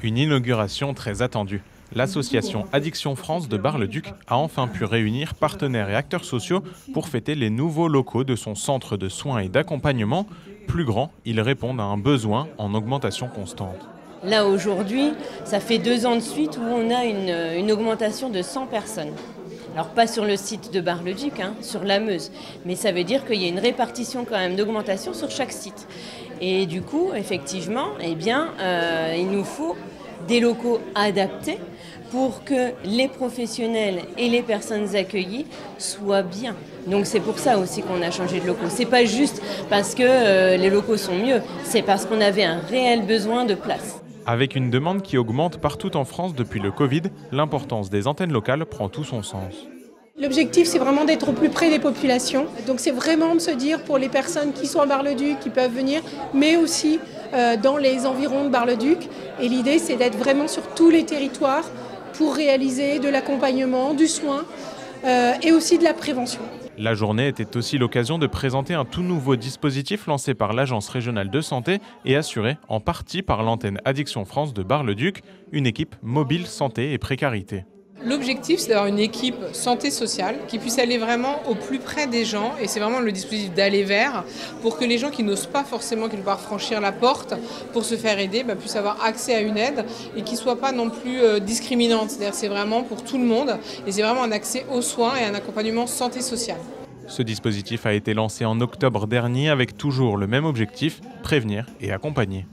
Une inauguration très attendue. L'association Addiction France de Bar-le-Duc a enfin pu réunir partenaires et acteurs sociaux pour fêter les nouveaux locaux de son centre de soins et d'accompagnement. Plus grands, ils répondent à un besoin en augmentation constante. Là aujourd'hui, ça fait 2 ans de suite où on a une augmentation de 100 personnes. Alors pas sur le site de Bar-le-Duc, sur la Meuse, mais ça veut dire qu'il y a une répartition quand même d'augmentation sur chaque site. Et du coup, effectivement, il nous faut des locaux adaptés pour que les professionnels et les personnes accueillies soient bien. Donc c'est pour ça aussi qu'on a changé de locaux. C'est pas juste parce que les locaux sont mieux, c'est parce qu'on avait un réel besoin de place. Avec une demande qui augmente partout en France depuis le Covid, l'importance des antennes locales prend tout son sens. L'objectif, c'est vraiment d'être au plus près des populations. Donc c'est vraiment de se dire pour les personnes qui sont à Bar-le-Duc, qui peuvent venir, mais aussi dans les environs de Bar-le-Duc. Et l'idée, c'est d'être vraiment sur tous les territoires pour réaliser de l'accompagnement, du soin et aussi de la prévention. La journée était aussi l'occasion de présenter un tout nouveau dispositif lancé par l'Agence régionale de santé et assuré en partie par l'antenne Addiction France de Bar-le-Duc, une équipe mobile santé et précarité. L'objectif, c'est d'avoir une équipe santé sociale qui puisse aller vraiment au plus près des gens, et c'est vraiment le dispositif d'aller vers, pour que les gens qui n'osent pas forcément quelque part franchir la porte pour se faire aider puissent avoir accès à une aide et qui ne soit pas non plus discriminante. C'est-à-dire c'est vraiment pour tout le monde et c'est vraiment un accès aux soins et un accompagnement santé sociale. Ce dispositif a été lancé en octobre dernier avec toujours le même objectif, prévenir et accompagner.